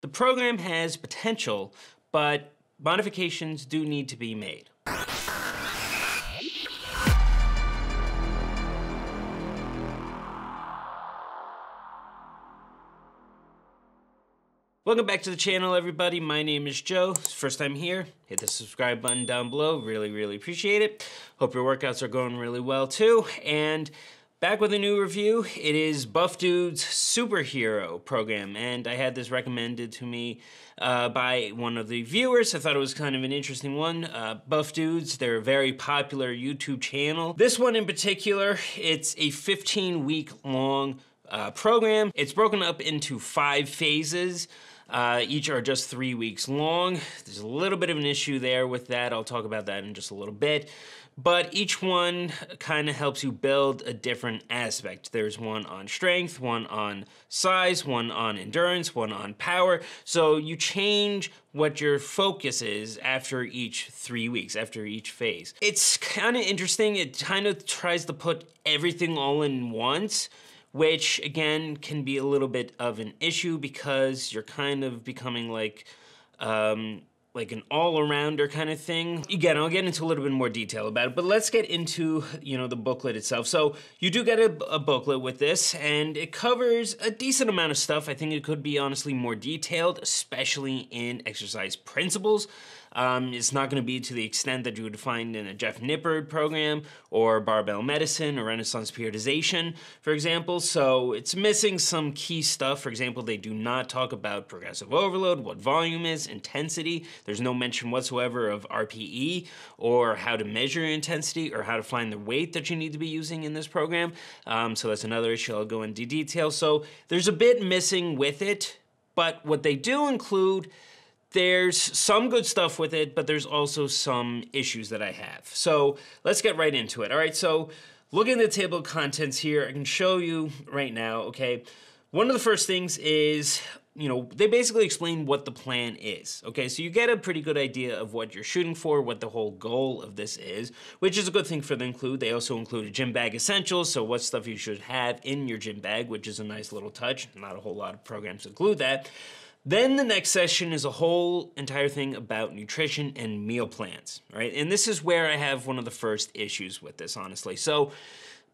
The program has potential, but modifications do need to be made. Welcome back to the channel, everybody. My name is Joe. First time here, hit the subscribe button down below. Really appreciate it. Hope your workouts are going really well too. And back with a new review. It is Buff Dude's Superhero program, and I had this recommended to me by one of the viewers. I thought it was kind of an interesting one. Buff Dudes, they're a very popular YouTube channel. This one in particular, it's a 15-week long program. It's broken up into 5 phases. Each are just 3 weeks long. There's a little bit of an issue there with that. I'll talk about that in just a little bit. But each one kind of helps you build a different aspect. There's one on strength, one on size, one on endurance, one on power. So you change what your focus is after each 3 weeks, after each phase. It's kind of interesting. It kind of tries to put everything all in once, which again can be a little bit of an issue because you're kind of becoming like an all-arounder kind of thing. Again, I'll get into a little bit more detail about it, but let's get into, the booklet itself. So you do get a booklet with this, and it covers a decent amount of stuff. I think it could be honestly more detailed, especially in exercise principles. It's not going to be to the extent that you would find in a Jeff Nippard program or barbell medicine or Renaissance periodization, for example. So it's missing some key stuff. For example, they do not talk about progressive overload, what volume is, intensity. There's no mention whatsoever of RPE or how to measure intensity or how to find the weight that you need to be using in this program. So that's another issue I'll go into detail. So there's a bit missing with it, but what they do include, there's some good stuff with it, but there's also some issues that I have. So let's get right into it. All right, so looking at the table of contents here, I can show you right now, okay? One of the first things is, they basically explain what the plan is, okay? So you get a pretty good idea of what you're shooting for, what the whole goal of this is, which is a good thing for them to include. They also include a gym bag essentials, so what stuff you should have in your gym bag, which is a nice little touch. Not a whole lot of programs include that. Then the next session is a whole entire thing about nutrition and meal plans, right? And this is where I have one of the first issues with this, honestly. So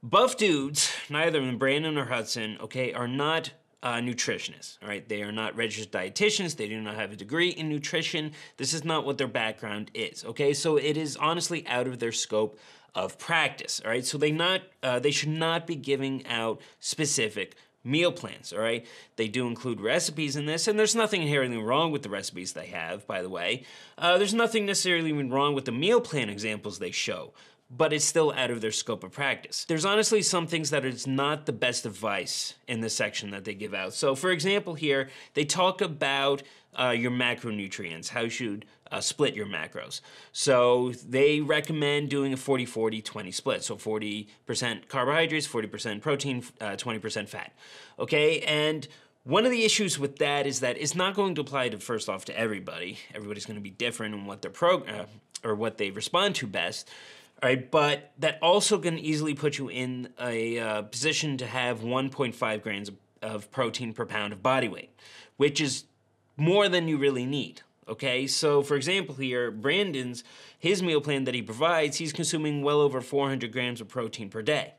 Buff Dudes, neither of them, Brandon or Hudson, okay, are not nutritionists, all right? They are not registered dietitians. They do not have a degree in nutrition. This is not what their background is, okay? So it is honestly out of their scope of practice, all right? So they should not be giving out specific meal plans, all right? They do include recipes in this, and there's nothing inherently wrong with the recipes they have, by the way. There's nothing necessarily even wrong with the meal plan examples they show, but it's still out of their scope of practice. There's honestly some things that is not the best advice in this section that they give out. So for example here, they talk about your macronutrients, how you should split your macros. So they recommend doing a 40-40-20 split. So 40% carbohydrates, 40% protein, 20% fat. Okay, and one of the issues with that is that it's not going to apply to, first off, to everybody. Everybody's going to be different in what their or what they respond to best. All right, but that also can easily put you in a position to have 1.5 grams of protein per pound of body weight, which is more than you really need. Okay, so for example here, his meal plan that he provides, he's consuming well over 400 grams of protein per day.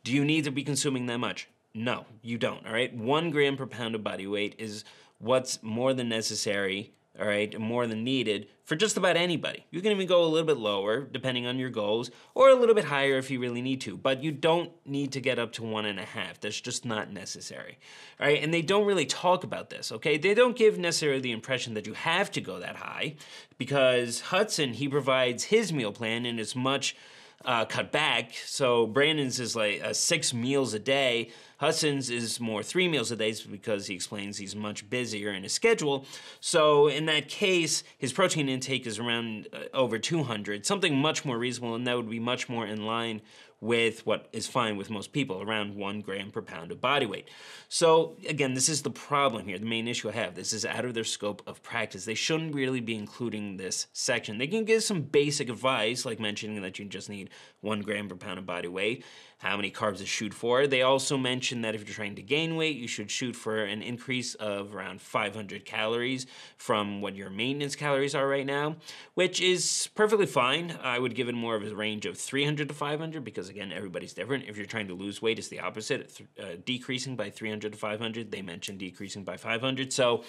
Do you need to be consuming that much? No, you don't, all right? 1 gram per pound of body weight is what's more than necessary, all right, more than needed for just about anybody. You can even go a little bit lower, depending on your goals, or a little bit higher if you really need to, but you don't need to get up to 1.5. That's just not necessary, all right? And they don't really talk about this, okay? They don't give necessarily the impression that you have to go that high, because Hudson, he provides his meal plan and it's much cut back. So Brandon's is like 6 meals a day. Hudson's is more 3 meals a day because he explains he's much busier in his schedule. So in that case, his protein intake is around over 200, something much more reasonable, and that would be much more in line with what is fine with most people, around 1 gram per pound of body weight. So again, this is the problem here, the main issue I have. This is out of their scope of practice. They shouldn't really be including this section. They can give some basic advice, like mentioning that you just need 1 gram per pound of body weight, how many carbs to shoot for. They also mentioned that if you're trying to gain weight, you should shoot for an increase of around 500 calories from what your maintenance calories are right now, which is perfectly fine. I would give it more of a range of 300 to 500 because, again, everybody's different. If you're trying to lose weight, it's the opposite, decreasing by 300 to 500. They mentioned decreasing by 500. So,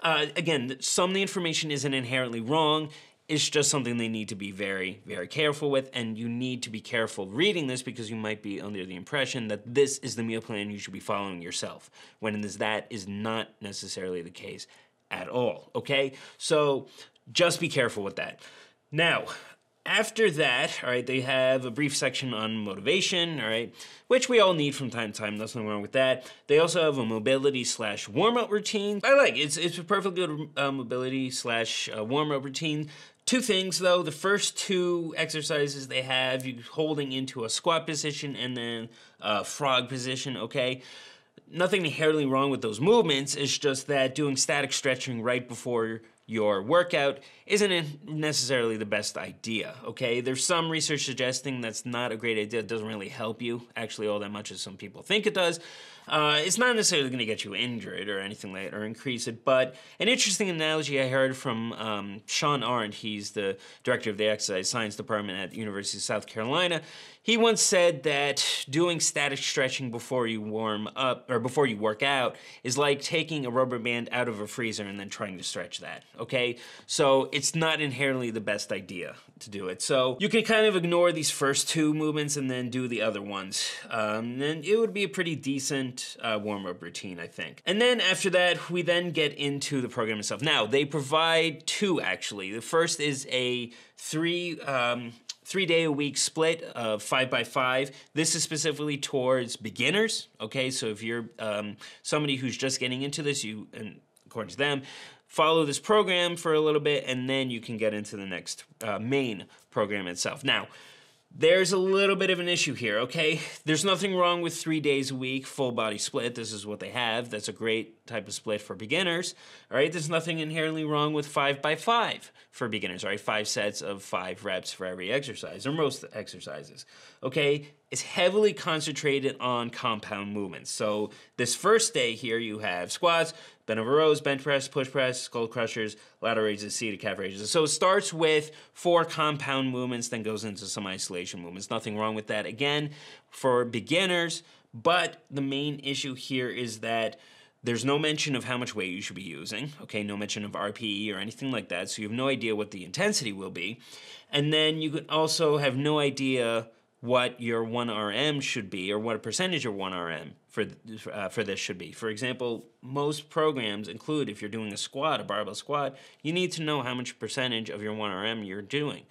again, some of the information isn't inherently wrong. It's just something they need to be very, very careful with, and you need to be careful reading this because you might be under the impression that this is the meal plan you should be following yourself, when that is not necessarily the case at all, okay? So just be careful with that. Now, after that, all right, they have a brief section on motivation, all right, which we all need from time to time. Nothing wrong with that. They also have a mobility / warm-up routine. I like it. It's a perfectly good mobility / warm-up routine. Two things, though. The first two exercises they have, you holding into a squat position and then a frog position, okay? Nothing inherently wrong with those movements. It's just that doing static stretching right before your workout isn't necessarily the best idea, okay? There's some research suggesting that's not a great idea. It doesn't really help you, actually, all that much as some people think it does. It's not necessarily going to get you injured or anything like that, or increase it, but an interesting analogy I heard from Sean Arndt, he's the director of the exercise science department at the University of South Carolina. He once said that doing static stretching before you warm up, or before you work out, is like taking a rubber band out of a freezer and then trying to stretch that, okay? So it's not inherently the best idea to do it. So you can kind of ignore these first two movements and then do the other ones. And it would be a pretty decent warm-up routine, I think. And then after that, we then get into the program itself. Now, they provide two, actually. The first is a 3-day-a-week split of 5x5. This is specifically towards beginners, okay? So if you're somebody who's just getting into this, and according to them, follow this program for a little bit, and then you can get into the next main program itself. Now, there's a little bit of an issue here, okay? There's nothing wrong with 3 days a week, full body split. This is what they have. That's a great type of split for beginners, all right? There's nothing inherently wrong with 5x5 for beginners, all right? 5 sets of 5 reps for every exercise, or most exercises, okay? It's heavily concentrated on compound movements. So this first day here, you have squats, bent over rows, bench press, push press, skull crushers, lateral raises, seated calf raises. So it starts with 4 compound movements, then goes into some isolation movements. Nothing wrong with that, again, for beginners. But the main issue here is that there's no mention of how much weight you should be using, okay? No mention of RPE or anything like that, so you have no idea what the intensity will be. And then you could also have no idea what your 1RM should be, or what a percentage of 1RM for this should be. For example, most programs include, if you're doing a squat, a barbell squat, you need to know how much percentage of your 1RM you're doing.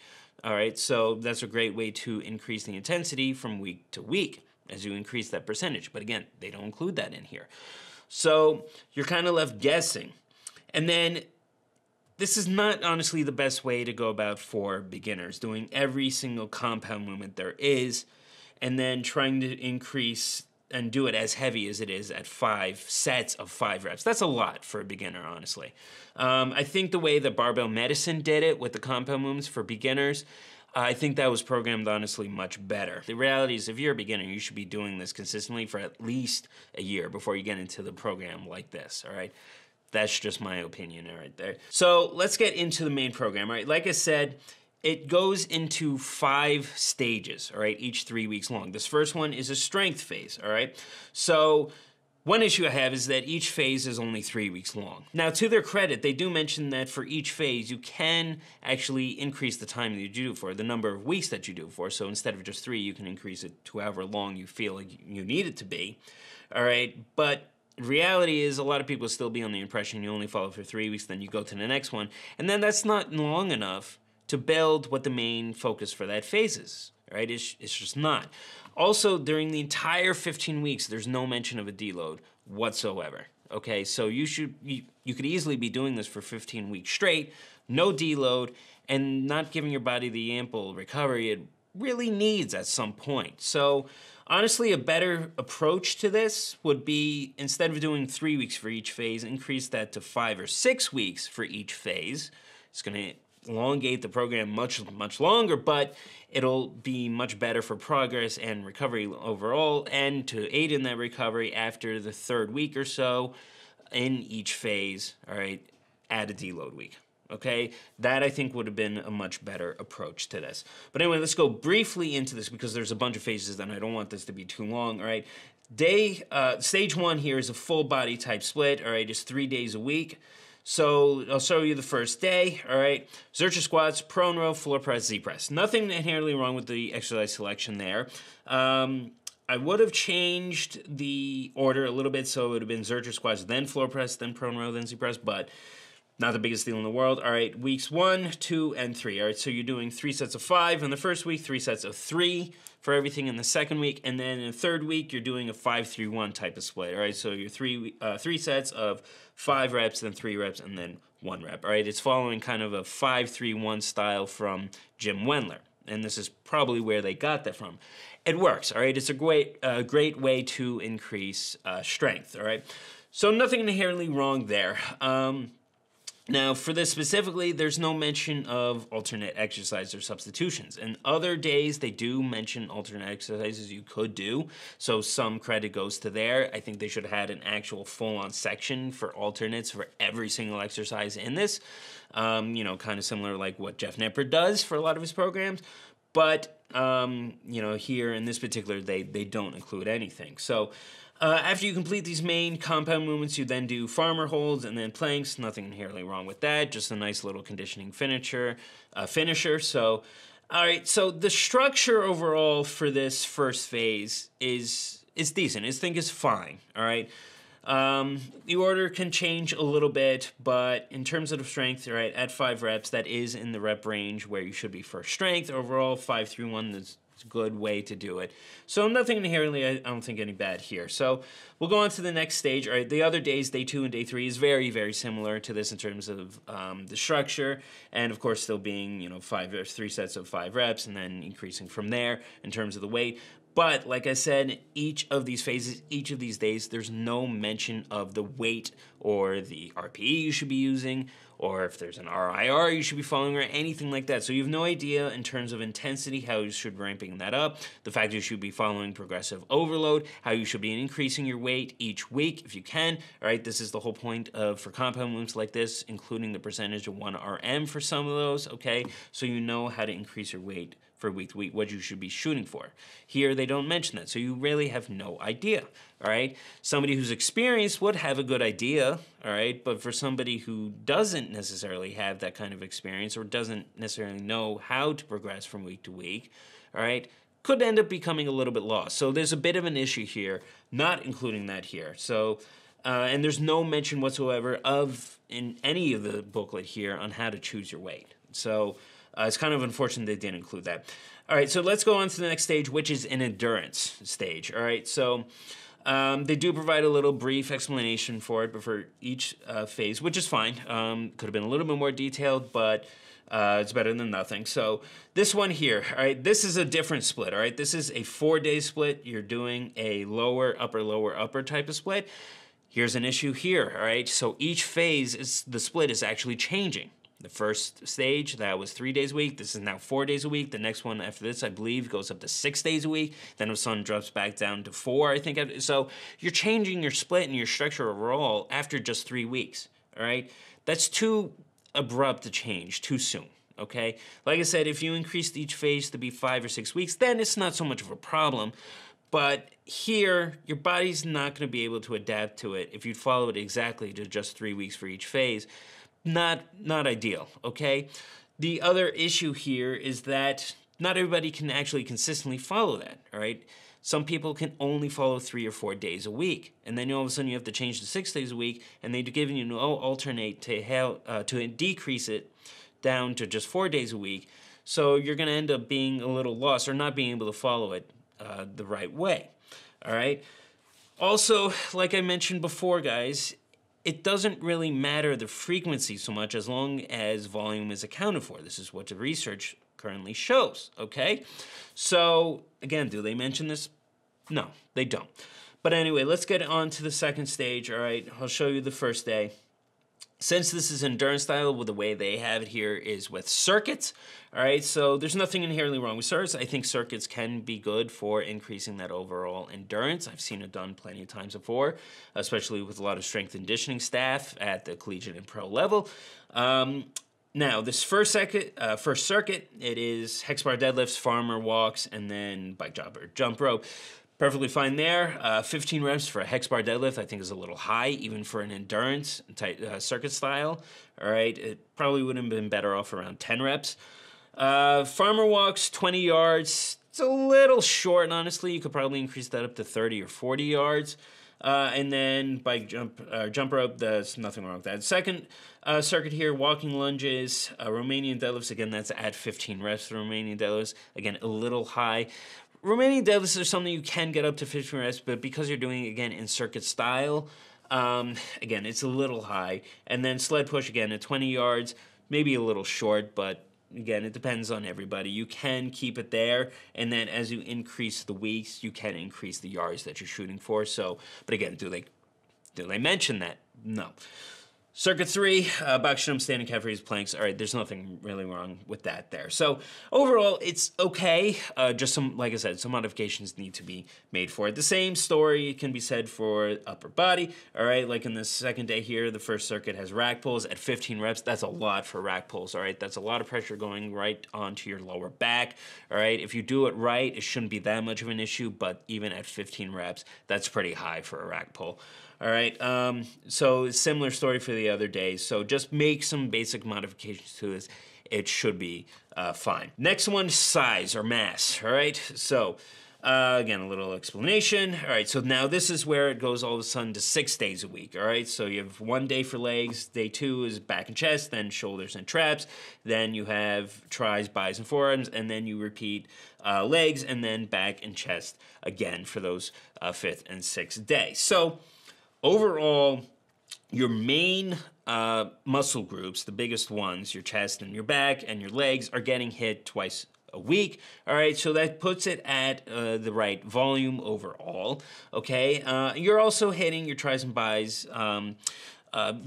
All right, so that's a great way to increase the intensity from week to week as you increase that percentage. But again, they don't include that in here. So you're kind of left guessing. And then this is not honestly the best way to go about for beginners, doing every single compound movement there is, and then trying to increase and do it as heavy as it is at 5 sets of 5 reps. That's a lot for a beginner, honestly. I think the way that Barbell Medicine did it with the compound movements for beginners, I think that was programmed, honestly, much better. The reality is, if you're a beginner, you should be doing this consistently for at least a year before you get into the program like this, all right? That's just my opinion right there. So let's get into the main program, all right? Like I said, it goes into 5 stages, all right, each 3 weeks long. This first one is a strength phase, all right? So one issue I have is that each phase is only 3 weeks long. Now, to their credit, they do mention that for each phase, you can actually increase the time that you do it for, the number of weeks that you do it for. So instead of just 3, you can increase it to however long you feel like you need it to be, all right? But reality is, a lot of people still be on the impression you only follow for 3 weeks, then you go to the next one, and then that's not long enough to build what the main focus for that phase is, right? It's just not. Also, during the entire 15 weeks, there's no mention of a deload whatsoever, okay? So you could easily be doing this for 15 weeks straight, no deload, and not giving your body the ample recovery it really needs at some point. So honestly, a better approach to this would be, instead of doing 3 weeks for each phase, increase that to 5 or 6 weeks for each phase. It's going to elongate the program much longer, but it'll be much better for progress and recovery overall, and to aid in that recovery after the 3rd week or so in each phase, all right, add a deload week. Okay, that I think would have been a much better approach to this. But anyway, let's go briefly into this because there's a bunch of phases and I don't want this to be too long. All right, stage 1 here is a full body type split. All right, it's 3 days a week. So I'll show you the first day. All right, Zercher squats, prone row, floor press, Z press. Nothing inherently wrong with the exercise selection there. I would have changed the order a little bit, so it would have been Zercher squats, then floor press, then prone row, then Z press, but not the biggest deal in the world. All right, weeks 1, 2, and 3. All right, so you're doing 3 sets of 5 in the first week, 3 sets of 3 for everything in the second week, and then in the 3rd week, you're doing a 5-3-1 type of split. All right, so you're 3 sets of 5 reps, then 3 reps, and then 1 rep. All right, it's following kind of a 5-3-1 style from Jim Wendler, and this is probably where they got that from. It works. All right, it's a great way to increase strength. All right, so nothing inherently wrong there. Now, for this specifically, there's no mention of alternate exercise or substitutions. And other days, they do mention alternate exercises you could do, so some credit goes to there. I think they should have had an actual full-on section for alternates for every single exercise in this, you know, kind of similar like what Jeff Knepper does for a lot of his programs. But, you know, here in this particular, they don't include anything. So after you complete these main compound movements, you then do farmer holds and then planks. Nothing inherently wrong with that. Just a nice little conditioning finisher. So, all right. So the structure overall for this first phase is decent. I think it's fine. All right. The order can change a little bit, but in terms of strength, all right, at 5 reps, that is in the rep range where you should be for strength. Overall, 5-3-1 is a good way to do it. So nothing inherently, I don't think, any bad here. So we'll go on to the next stage. All right, the other days, day 2 and day 3, is very, very similar to this in terms of the structure, and of course still being, you know, 3 sets of 5 reps, and then increasing from there in terms of the weight. But like I said, each of these phases, each of these days, there's no mention of the weight or the RPE you should be using, or if there's an RIR you should be following, or anything like that. So you have no idea in terms of intensity how you should be ramping that up, the fact you should be following progressive overload, how you should be increasing your weight each week if you can. All right, this is the whole point of for compound movements like this, including the percentage of 1 RM for some of those, okay? So you know how to increase your weight for week to week, what you should be shooting for. Here, they don't mention that, so you really have no idea, all right? Somebody who's experienced would have a good idea, all right? But for somebody who doesn't necessarily have that kind of experience or doesn't necessarily know how to progress from week to week, all right, could end up becoming a little bit lost. So there's a bit of an issue here, not including that here. So, and there's no mention whatsoever of, in any of the booklet here, on how to choose your weight. So, it's kind of unfortunate they didn't include that. All right, so let's go on to the next stage, which is an endurance stage. All right, so they do provide a little brief explanation for it, but for each phase, which is fine. Could have been a little bit more detailed, but it's better than nothing. So this one here, all right, this is a different split. All right, this is a 4-day split. You're doing a lower, upper type of split. Here's an issue here. All right, so each phase the split is actually changing. The first stage, that was 3 days a week. This is now 4 days a week. The next one after this, I believe, goes up to 6 days a week. Then the sun drops back down to 4, I think. So you're changing your split and your structure overall after just 3 weeks, all right? That's too abrupt a change, too soon, okay? Like I said, if you increased each phase to be 5 or 6 weeks, then it's not so much of a problem. But here, your body's not going to be able to adapt to it if you follow it exactly to just 3 weeks for each phase. Not ideal, okay? The other issue here is that not everybody can actually consistently follow that, all right? Some people can only follow 3 or 4 days a week, and then all of a sudden you have to change to 6 days a week, and they're giving you no alternate to decrease it down to just 4 days a week. So you're going to end up being a little lost or not being able to follow it the right way, all right? Also, like I mentioned before, guys, it doesn't really matter the frequency so much as long as volume is accounted for. This is what the research currently shows, okay? So, again, do they mention this? No, they don't. But anyway, let's get on to the second stage, all right? I'll show you the first day. Since this is endurance style, well, the way they have it here is with circuits. All right, so there's nothing inherently wrong with circuits. I think circuits can be good for increasing that overall endurance. I've seen it done plenty of times before, especially with a lot of strength and conditioning staff at the collegiate and pro level. Now, this first circuit, it is hex bar deadlifts, farmer walks, and then bike jump or jump rope. Perfectly fine there. 15 reps for a hex bar deadlift I think is a little high, even for an endurance type circuit style. All right, it probably would have been better off around 10 reps. Farmer walks, 20 yards. It's a little short, honestly. You could probably increase that up to 30 or 40 yards. And then bike jump rope, there's nothing wrong with that. Second circuit here, walking lunges, Romanian deadlifts. Again, that's at 15 reps for Romanian deadlifts. Again, a little high. Romanian deadlifts are something you can get up to 15 reps, but because you're doing it, again, in circuit style, again, it's a little high. And then sled push, again, at 20 yards, maybe a little short, but again, it depends on everybody. You can keep it there, and then as you increase the weeks, you can increase the yards that you're shooting for. So, but again, do they mention that? No. Circuit 3, box jump, standing calf raise, planks. All right, there's nothing really wrong with that there. So overall, it's okay. Just some, like I said, some modifications need to be made for it. The same story can be said for upper body. All right, like in the second day here, the first circuit has rack pulls at 15 reps. That's a lot for rack pulls. All right, that's a lot of pressure going right onto your lower back. All right, if you do it right, it shouldn't be that much of an issue. But even at 15 reps, that's pretty high for a rack pull. All right, so similar story for the other days. So just make some basic modifications to this. It should be fine. Next one, size or mass. All right, so again, a little explanation. All right, so now this is where it goes all of a sudden to 6 days a week. All right, so you have 1 day for legs. Day 2 is back and chest, then shoulders and traps. Then you have tris, bis, and forearms, and then you repeat legs and then back and chest again for those 5th and 6th day. So overall, your main muscle groups, the biggest ones, your chest and your back and your legs, are getting hit twice a week. All right, so that puts it at the right volume overall. Okay, you're also hitting your tris and bis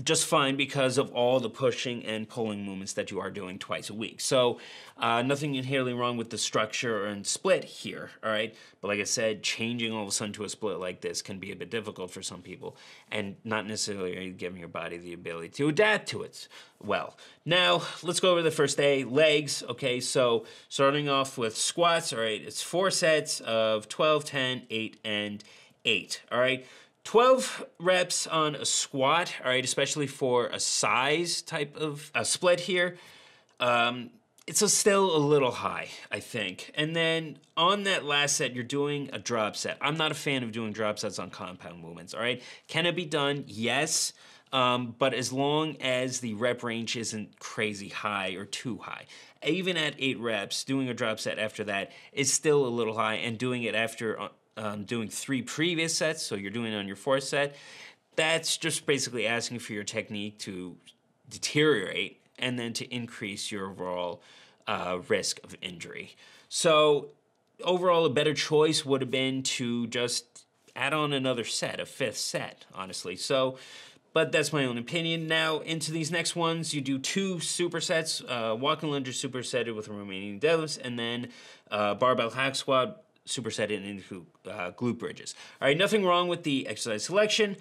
just fine because of all the pushing and pulling movements that you are doing twice a week. So nothing inherently wrong with the structure and split here, all right? But like I said, changing all of a sudden to a split like this can be a bit difficult for some people and not necessarily giving your body the ability to adapt to it well. Now, let's go over the first day, legs. Okay, so starting off with squats, all right, it's 4 sets of 12, 10, 8, and 8, all right? 12 reps on a squat, all right, especially for a size type of split here. It's still a little high, I think. And then on that last set, you're doing a drop set. I'm not a fan of doing drop sets on compound movements, all right? Can it be done? Yes. But as long as the rep range isn't crazy high or too high. Even at 8 reps, doing a drop set after that is still a little high, and doing it after doing 3 previous sets, so you're doing it on your 4th set, that's just basically asking for your technique to deteriorate and then to increase your overall risk of injury. So overall, a better choice would have been to just add on another set, a 5th set, honestly. So, but that's my own opinion. Now, into these next ones, you do 2 supersets, walking lunges supersetted with Romanian deadlifts, and then barbell hack squat supersetted into glute bridges. All right, nothing wrong with the exercise selection,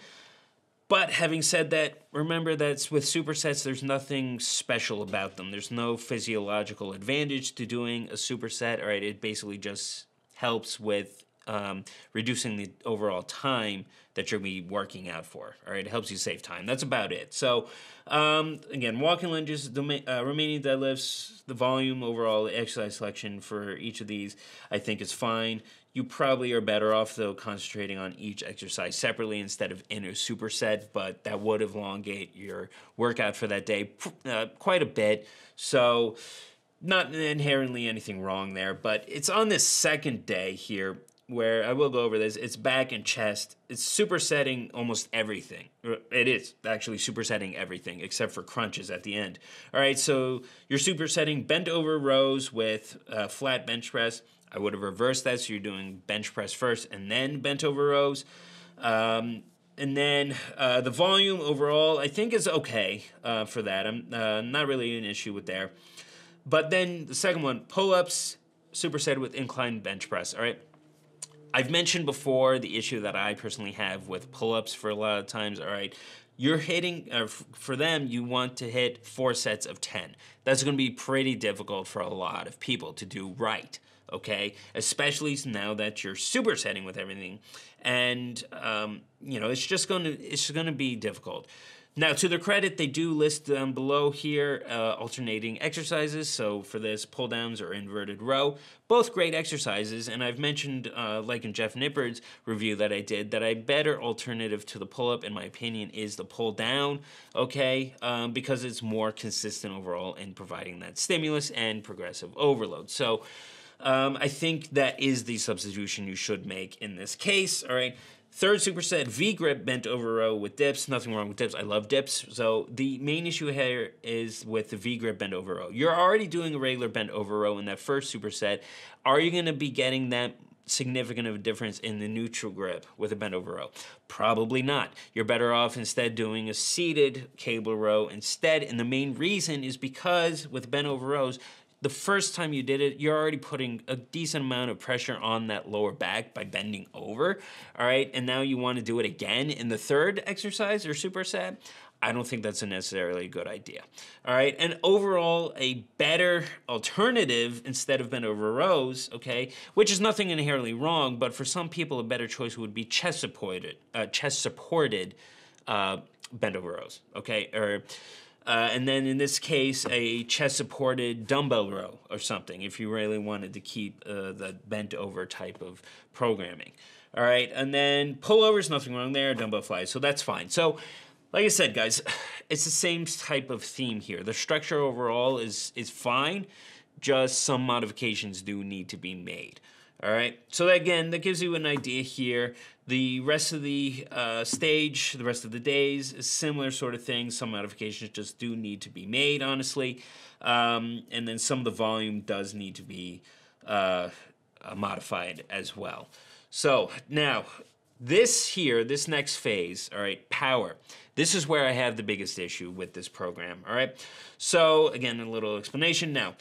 but having said that, remember that with supersets, there's nothing special about them. There's no physiological advantage to doing a superset. All right, it basically just helps with reducing the overall time that you'll be working out for. All right, it helps you save time. That's about it. So, again, walking lunges, Romanian deadlifts, the volume overall, the exercise selection for each of these, I think is fine. You probably are better off, though, concentrating on each exercise separately instead of in a superset, but that would elongate your workout for that day quite a bit. So, not inherently anything wrong there, but it's on this second day here where I will go over this. It's back and chest. It's supersetting almost everything. It is actually supersetting everything except for crunches at the end. All right, so you're supersetting bent over rows with flat bench press. I would have reversed that, so you're doing bench press first and then bent over rows. And then the volume overall, I think, is okay for that. I'm not really an issue with there. But then the second one, pull-ups, superset with incline bench press, all right? I've mentioned before the issue that I personally have with pull-ups for a lot of times, all right? You're hitting, for them, you want to hit 4 sets of 10. That's going to be pretty difficult for a lot of people to do right, okay? Especially now that you're supersetting with everything. And, you know, it's going to be difficult. Now, to their credit, they do list them below here, alternating exercises. So for this, pull downs or inverted row, both great exercises. And I've mentioned, like in Jeff Nippard's review that I did, that a better alternative to the pull-up, in my opinion, is the pull down, okay? Because it's more consistent overall in providing that stimulus and progressive overload. So I think that is the substitution you should make in this case, all right? Third superset, V-grip bent over row with dips. Nothing wrong with dips. I love dips. So the main issue here is with the V-grip bent over row. You're already doing a regular bent over row in that first superset. Are you going to be getting that significant of a difference in the neutral grip with a bent over row? Probably not. You're better off instead doing a seated cable row instead. And the main reason is because with bent over rows, the first time you did it, you're already putting a decent amount of pressure on that lower back by bending over, all right? And now you want to do it again in the third exercise or superset. I don't think that's a necessarily a good idea, all right? And overall, a better alternative instead of bent over rows, okay, which is nothing inherently wrong, but for some people, a better choice would be chest-supported bent over rows, okay? And then in this case, a chest-supported dumbbell row or something, if you really wanted to keep the bent-over type of programming. All right, and then pullovers, nothing wrong there, dumbbell flies, so that's fine. So, like I said, guys, it's the same type of theme here. The structure overall is fine, just some modifications do need to be made. All right, so again, that gives you an idea here. The rest of the stage, the rest of the days, is similar sort of thing. Some modifications just do need to be made, honestly. And then some of the volume does need to be modified as well. So now, this next phase, all right, power. This is where I have the biggest issue with this program, all right? So again, a little explanation now.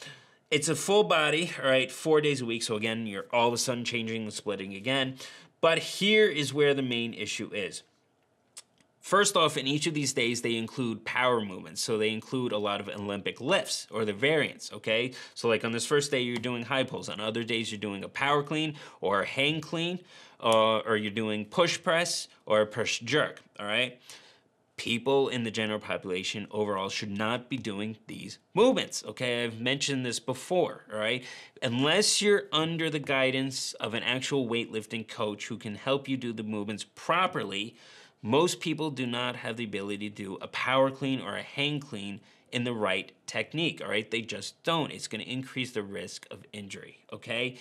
It's a full body, all right, 4 days a week. So again, you're all of a sudden changing and splitting again. But here is where the main issue is. First off, in each of these days, they include power movements. So they include a lot of Olympic lifts or the variants, okay? So like on this first day, you're doing high pulls. On other days, you're doing a power clean or a hang clean, or you're doing push press or a push jerk, all right? People in the general population overall should not be doing these movements, okay? I've mentioned this before, all right? Unless you're under the guidance of an actual weightlifting coach who can help you do the movements properly, most people do not have the ability to do a power clean or a hang clean in the right technique, all right? They just don't. It's going to increase the risk of injury, okay?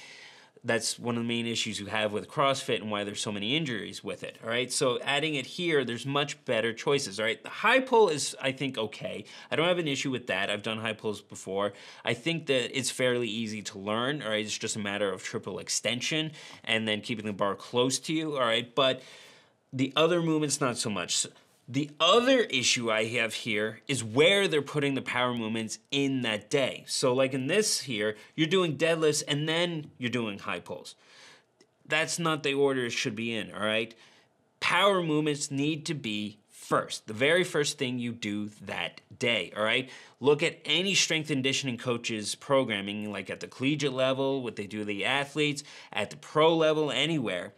That's one of the main issues you have with CrossFit and why there's so many injuries with it, all right? So adding it here, there's much better choices, all right? The high pull is, I think, okay. I don't have an issue with that. I've done high pulls before. I think that it's fairly easy to learn, all right? It's just a matter of triple extension and then keeping the bar close to you, all right? But the other movements, not so much. The other issue I have here is where they're putting the power movements in that day. So like in this here, you're doing deadlifts and then you're doing high pulls. That's not the order it should be in, all right? Power movements need to be first, the very first thing you do that day, all right? Look at any strength and conditioning coaches programming, like at the collegiate level, what they do to the athletes, at the pro level, anywhere.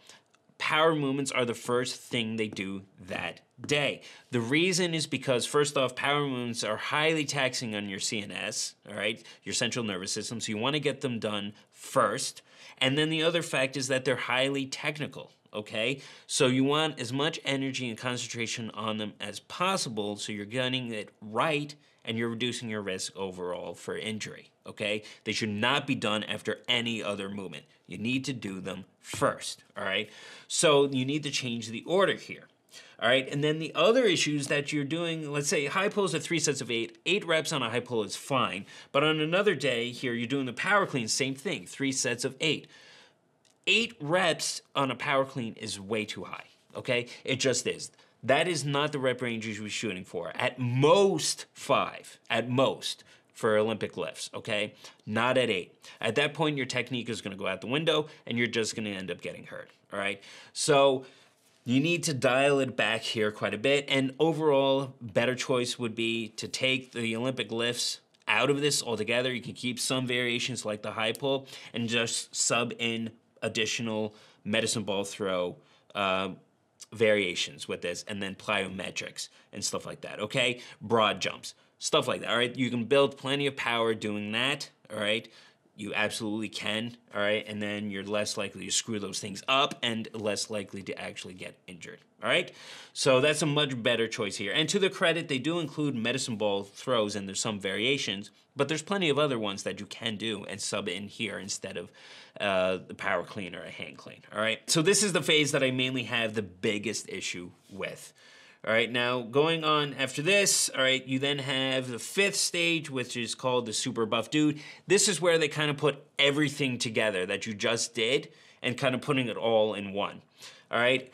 Power movements are the first thing they do that day. The reason is because, first off, power movements are highly taxing on your CNS, all right, your central nervous system, so you want to get them done first. And then the other fact is that they're highly technical, okay? So you want as much energy and concentration on them as possible so you're getting it right and you're reducing your risk overall for injury, okay? They should not be done after any other movement. You need to do them first, all right? So you need to change the order here, all right? And then the other issues that you're doing, let's say high pulls are 3 sets of 8. 8 reps on a high pull is fine. But on another day here, you're doing the power clean, same thing, 3 sets of 8. 8 reps on a power clean is way too high, okay? It just is. that is not the rep range you should be shooting for. At most 5, at most, for Olympic lifts, okay? Not at 8. At that point, your technique is gonna go out the window and you're just gonna end up getting hurt, all right? So you need to dial it back here quite a bit, and overall, better choice would be to take the Olympic lifts out of this altogether. You can keep some variations like the high pull and just sub in additional medicine ball throw variations with this, and then plyometrics and stuff like that, okay? Broad jumps, stuff like that, all right? You can build plenty of power doing that, all right? You absolutely can, all right? And then you're less likely to screw those things up and less likely to actually get injured, all right? So that's a much better choice here. And to their credit, they do include medicine ball throws, and there's some variations, but there's plenty of other ones that you can do and sub in here instead of the power clean or a hand clean, all right? So this is the phase that I mainly have the biggest issue with. All right, now going on after this, all right, you then have the 5th stage, which is called the super buff dude. This is where they kind of put everything together that you just did and kind of putting it all in one, all right?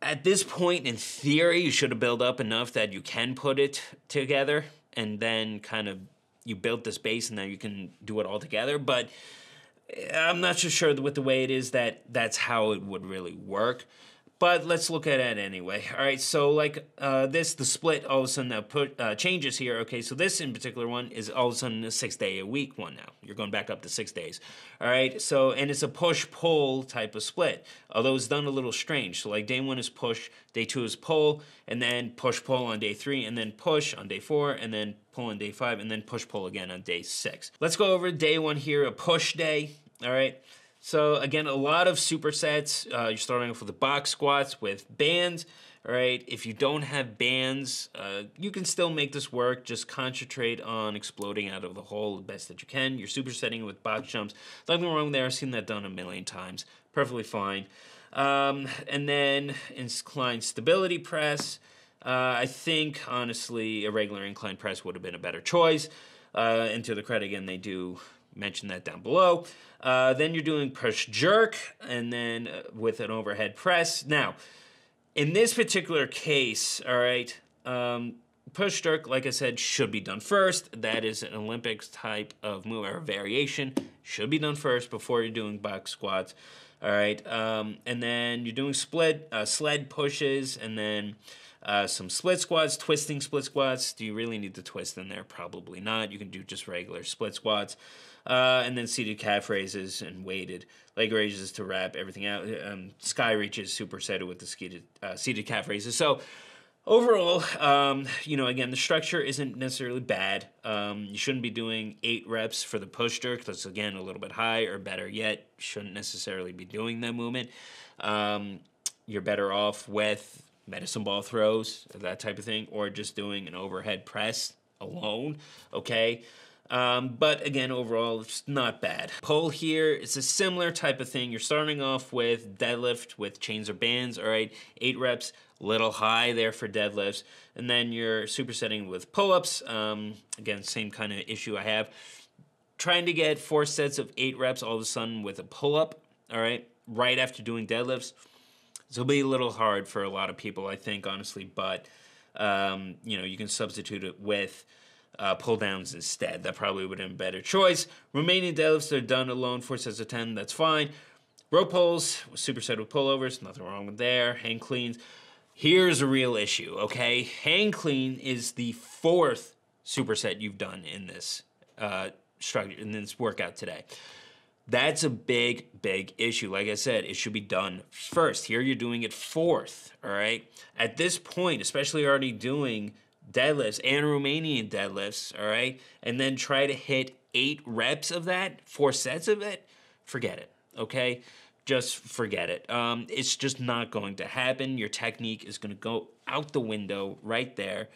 At this point, in theory, you should have built up enough that you can put it together, and then kind of you built this base and now you can do it all together, but I'm not so sure with the way it is that that's how it would really work. But let's look at it anyway. All right, so like the split all of a sudden changes here. Okay, so this in particular one is all of a sudden a 6-day-a-week one now. You're going back up to 6 days. All right, so, and it's a push-pull type of split, although it's done a little strange. So like day 1 is push, day 2 is pull, and then push-pull on day 3, and then push on day 4, and then pull on day 5, and then push-pull again on day 6. Let's go over day 1 here, a push day, all right? So again, a lot of supersets. You're starting off with the box squats with bands, all right? If you don't have bands, you can still make this work. Just concentrate on exploding out of the hole the best that you can. You're supersetting with box jumps. Nothing wrong there. I've seen that done a million times. Perfectly fine. And then incline stability press. I think, honestly, a regular incline press would have been a better choice. And to the credit, again, they do mention that down below. Then you're doing push jerk, and then with an overhead press. Now, in this particular case, all right, push jerk, like I said, should be done first. That is an Olympics type of move or variation. Should be done first before you're doing box squats. All right, and then you're doing sled pushes, and then some split squats, twisting split squats. Do you really need to twist in there? Probably not. You can do just regular split squats. And then seated calf raises and weighted leg raises to wrap everything out. Sky reaches supersetted with the seated calf raises. So overall, again, the structure isn't necessarily bad. You shouldn't be doing 8 reps for the push jerk. That's, again, a little bit high, or better yet, shouldn't necessarily be doing that movement. You're better off with medicine ball throws, that type of thing, or just doing an overhead press alone, okay? But again, overall, it's not bad. Pull here, it's a similar type of thing. You're starting off with deadlift with chains or bands, all right? 8 reps, little high there for deadlifts. And then you're supersetting with pull-ups. Again, same kind of issue I have. Trying to get 4 sets of 8 reps all of a sudden with a pull-up, all right? Right after doing deadlifts. So it'll be a little hard for a lot of people, I think, honestly. But, you can substitute it with pull downs instead. That probably would have been a better choice. Remaining deadlifts are done alone, 4 sets of 10, that's fine. Rope pulls, superset with pullovers, nothing wrong with there. Hang cleans. Here's a real issue, okay? Hang clean is the 4th superset you've done in this structure, in this workout today. That's a big, big issue. Like I said, it should be done first. Here you're doing it 4th, all right? At this point, especially already doing deadlifts and Romanian deadlifts, all right? And then try to hit 8 reps of that, 4 sets of it, forget it, okay? Just forget it. It's just not going to happen. Your technique is going to go out the window right there.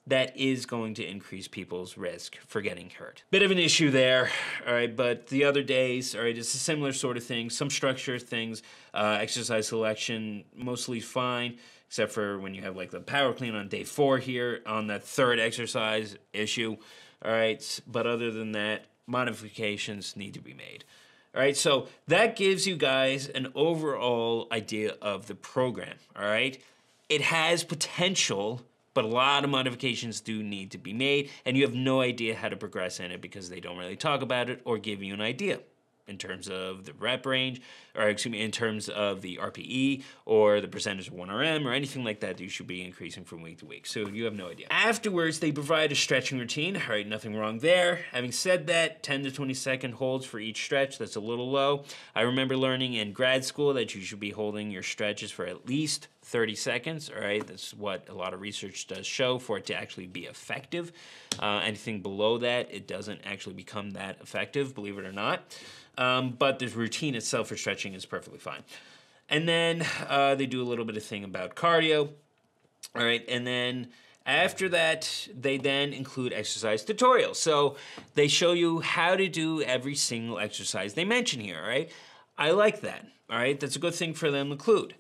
That is going to increase people's risk for getting hurt. Bit of an issue there, all right, but the other days, all right, it's a similar sort of thing. Some structure things, exercise selection, mostly fine, except for when you have like the power clean on day 4 here on that 3rd exercise issue, all right, but other than that, modifications need to be made. All right, so that gives you guys an overall idea of the program, all right? it has potential, but a lot of modifications do need to be made, and you have no idea how to progress in it because they don't really talk about it or give you an idea in terms of the rep range, or excuse me, in terms of the RPE or the percentage of 1RM or anything like that you should be increasing from week to week. So you have no idea. Afterwards, they provide a stretching routine. All right, nothing wrong there. Having said that, 10 to 20 second holds for each stretch. That's a little low. I remember learning in grad school that you should be holding your stretches for at least 30 seconds, all right? That's what a lot of research does show for it to actually be effective. Anything below that, it doesn't actually become that effective, believe it or not. But the routine itself for stretching is perfectly fine. And then they do a little bit of thing about cardio, all right? And then after that, they then include exercise tutorials. So they show you how to do every single exercise they mention here, all right? I like that, all right? That's a good thing for them to include.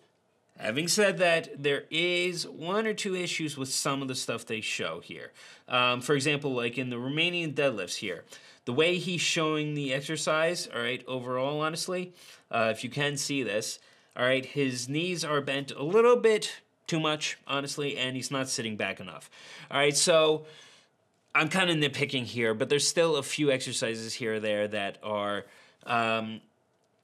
Having said that, there is one or two issues with some of the stuff they show here. For example, like in the Romanian deadlifts here, the way he's showing the exercise, all right, overall, honestly, if you can see this, all right, his knees are bent a little bit too much, honestly, and he's not sitting back enough. All right, so I'm kind of nitpicking here, but there's still a few exercises here or there that are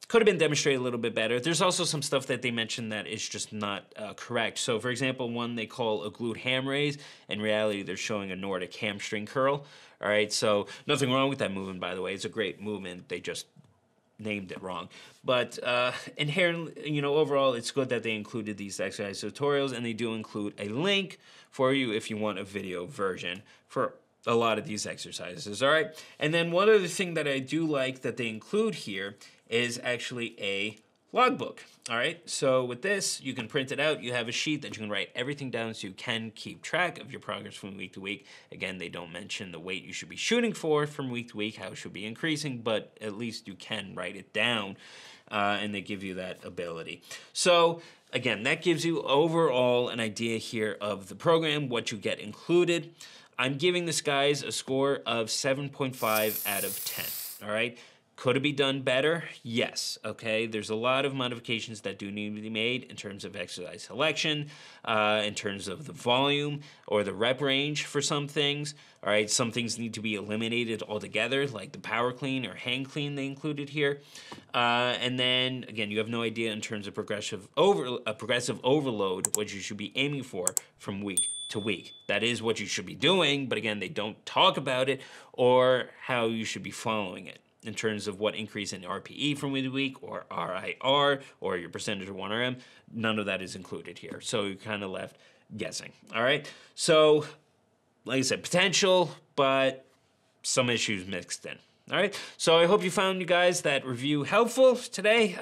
could have been demonstrated a little bit better. There's also some stuff that they mentioned that is just not correct. So, for example, one they call a glute ham raise. In reality, they're showing a Nordic hamstring curl. All right, so nothing wrong with that movement, by the way. It's a great movement. They just named it wrong. But inherently, you know, overall, it's good that they included these exercise tutorials, and they do include a link for you if you want a video version for a lot of these exercises, all right? And then one other thing that I do like that they include here is actually a logbook, all right? So with this, you can print it out. You have a sheet that you can write everything down so you can keep track of your progress from week to week. Again, they don't mention the weight you should be shooting for from week to week, how it should be increasing, but at least you can write it down, and they give you that ability. So again, that gives you overall an idea here of the program, what you get included. I'm giving this, guys, a score of 7.5 out of 10, all right? Could it be done better? Yes, okay? There's a lot of modifications that do need to be made in terms of exercise selection, in terms of the volume or the rep range for some things, all right? Some things need to be eliminated altogether, like the power clean or hang clean they included here. And then, again, you have no idea in terms of progressive overload, what you should be aiming for from week to week. That is what you should be doing, but again, they don't talk about it or how you should be following it in terms of what increase in RPE from week to week or RIR or your percentage of 1RM. None of that is included here. So you're kind of left guessing. All right. So like I said, potential, but some issues mixed in. All right, so I hope you found, you guys, that review helpful today.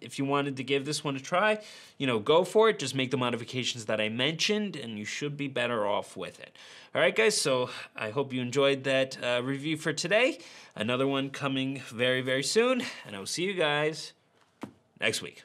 If you wanted to give this one a try, you know, go for it. Just make the modifications that I mentioned, and you should be better off with it. All right, guys, so I hope you enjoyed that review for today. Another one coming very, very soon, and I will see you guys next week.